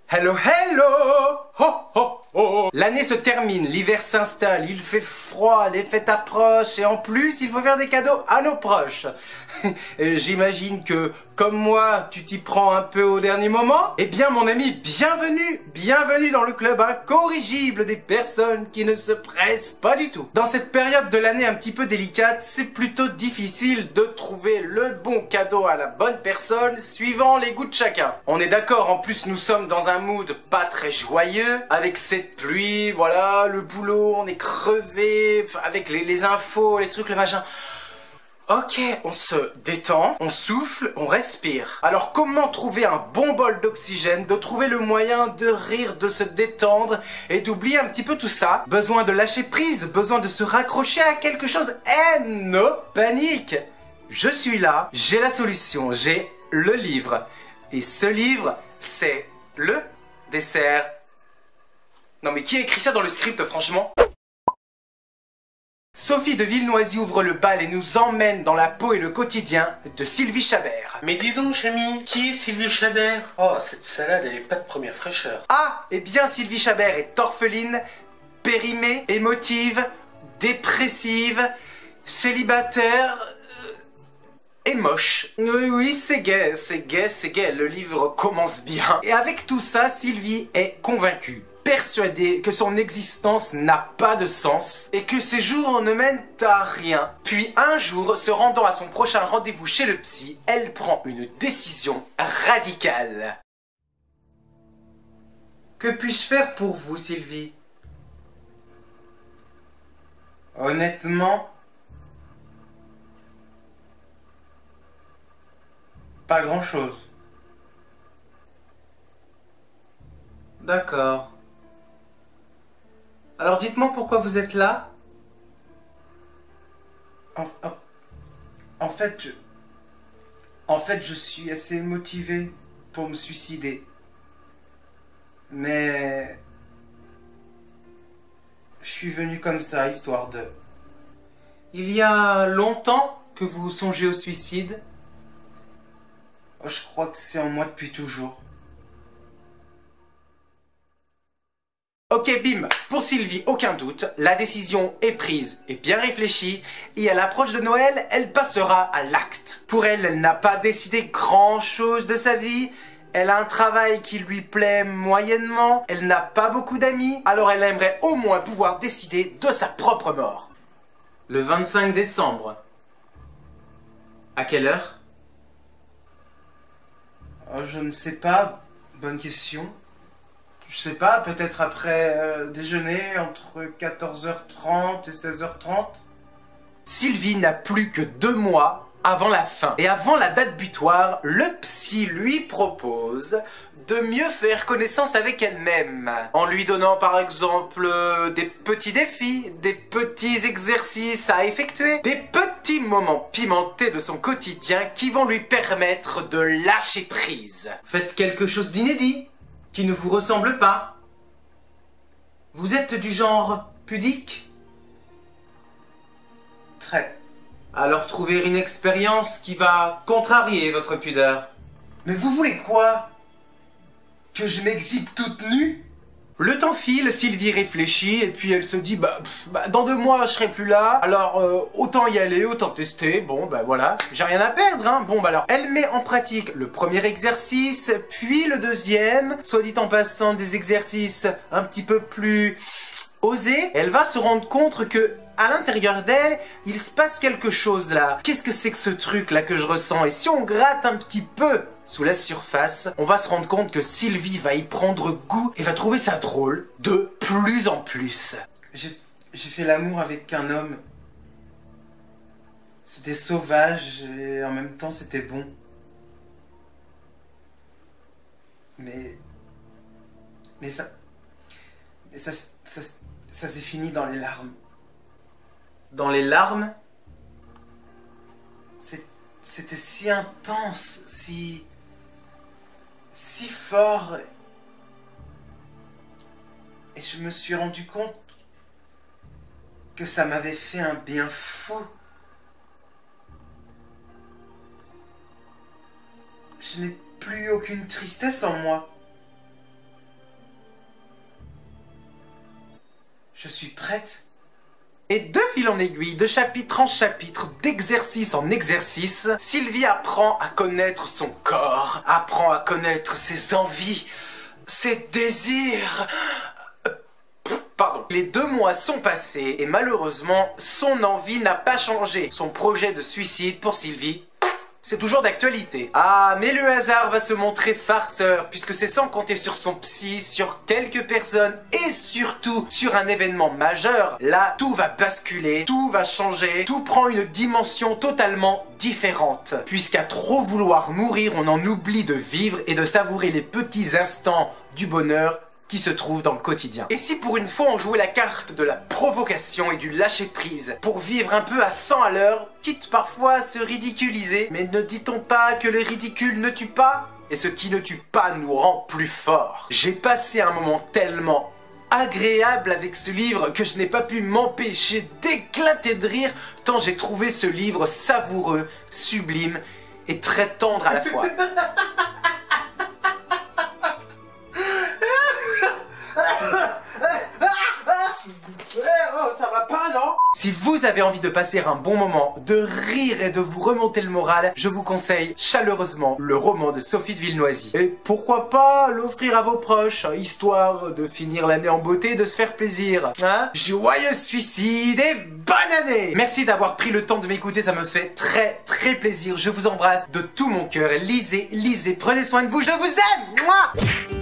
Hello, hello! Ho, ho, ho! L'année se termine, l'hiver s'installe, il fait froid, les fêtes approchent et en plus, il faut faire des cadeaux à nos proches. J'imagine que, comme moi, tu t'y prends un peu au dernier moment. Eh bien, mon ami, bienvenue dans le club incorrigible des personnes qui ne se pressent pas du tout. Dans cette période de l'année un petit peu délicate, c'est plutôt difficile de trouver le bon cadeau à la bonne personne, suivant les goûts de chacun. On est d'accord, en plus, nous sommes dans un mood pas très joyeux, avec cette pluie, voilà, le boulot, on est crevé, avec les infos, les trucs, le machin. Ok, on se détend, on souffle, on respire. Alors comment trouver un bon bol d'oxygène, de trouver le moyen de rire, de se détendre et d'oublier un petit peu tout ça? Besoin de lâcher prise, besoin de se raccrocher à quelque chose. Eh, no panique! Je suis là, j'ai la solution, j'ai le livre. Et ce livre, c'est le dessert. Non mais qui a écrit ça dans le script, franchement? Sophie de Villenoisy ouvre le bal et nous emmène dans la peau et le quotidien de Sylvie Chabert. Mais dis donc, Chami, qui est Sylvie Chabert? Oh, cette salade, elle est pas de première fraîcheur. Ah, eh bien Sylvie Chabert est orpheline, périmée, émotive, dépressive, célibataire et moche. Oui, c'est gay, le livre commence bien. Et avec tout ça, Sylvie est convaincue, persuadée que son existence n'a pas de sens et que ses jours ne mènent à rien. Puis un jour, se rendant à son prochain rendez-vous chez le psy, elle prend une décision radicale. Que puis-je faire pour vous, Sylvie? Honnêtement, pas grand-chose. D'accord. Alors dites-moi pourquoi vous êtes là? En fait, je suis assez motivé pour me suicider. Mais je suis venu comme ça, histoire de... Il y a longtemps que vous songez au suicide? Je crois que c'est en moi depuis toujours. Ok, bim, pour Sylvie, aucun doute, la décision est prise et bien réfléchie, et à l'approche de Noël, elle passera à l'acte. Pour elle, elle n'a pas décidé grand-chose de sa vie, elle a un travail qui lui plaît moyennement, elle n'a pas beaucoup d'amis, alors elle aimerait au moins pouvoir décider de sa propre mort. Le 25 décembre. À quelle heure? Je ne sais pas, bonne question. Je sais pas, peut-être après déjeuner, entre 14h30 et 16h30. Sylvie n'a plus que 2 mois avant la fin. Et avant la date butoir, le psy lui propose de mieux faire connaissance avec elle-même. En lui donnant par exemple des petits défis, des petits exercices à effectuer, des petits moments pimentés de son quotidien qui vont lui permettre de lâcher prise. Faites quelque chose d'inédit, qui ne vous ressemble pas. Vous êtes du genre pudique? Très. Alors trouvez une expérience qui va contrarier votre pudeur. Mais vous voulez quoi? Que je m'exhibe toute nue? Le temps file, Sylvie réfléchit et puis elle se dit dans 2 mois je serai plus là, alors autant y aller, autant tester, bon voilà, j'ai rien à perdre hein. Bon alors, elle met en pratique le premier exercice, puis le deuxième, soit dit en passant des exercices un petit peu plus osés. Elle va se rendre compte que à l'intérieur d'elle, il se passe quelque chose là. Qu'est-ce que c'est que ce truc là que je ressens? Et si on gratte un petit peu sous la surface, on va se rendre compte que Sylvie va y prendre goût et va trouver ça drôle de plus en plus. J'ai fait l'amour avec un homme. C'était sauvage et en même temps c'était bon. Mais ça s'est fini dans les larmes. Dans les larmes? C'était si intense, si fort. Et je me suis rendu compte que ça m'avait fait un bien fou. Je n'ai plus aucune tristesse en moi. Je suis prête. Et de fil en aiguille, de chapitre en chapitre, d'exercice en exercice, Sylvie apprend à connaître son corps, apprend à connaître ses envies, ses désirs. Pardon. Les 2 mois sont passés et malheureusement, son envie n'a pas changé. Son projet de suicide pour Sylvie, c'est toujours d'actualité. Ah, mais le hasard va se montrer farceur, puisque c'est sans compter sur son psy, sur quelques personnes, et surtout sur un événement majeur. Là, tout va basculer, tout va changer, tout prend une dimension totalement différente. Puisqu'à trop vouloir mourir, on en oublie de vivre et de savourer les petits instants du bonheur qui se trouve dans le quotidien. Et si pour une fois on jouait la carte de la provocation et du lâcher-prise, pour vivre un peu à 100 à l'heure, quitte parfois à se ridiculiser, mais ne dit-on pas que le ridicule ne tue pas? Et ce qui ne tue pas nous rend plus forts. J'ai passé un moment tellement agréable avec ce livre que je n'ai pas pu m'empêcher d'éclater de rire tant j'ai trouvé ce livre savoureux, sublime et très tendre à la fois. Oh, ça va pas, non? Si vous avez envie de passer un bon moment, de rire et de vous remonter le moral, je vous conseille chaleureusement le roman de Sophie de Villenoisy. Et pourquoi pas l'offrir à vos proches, histoire de finir l'année en beauté et de se faire plaisir. Hein? Joyeux suicide et bonne année! Merci d'avoir pris le temps de m'écouter, ça me fait très très plaisir. Je vous embrasse de tout mon cœur. Lisez, lisez, prenez soin de vous, je vous aime! Mouah.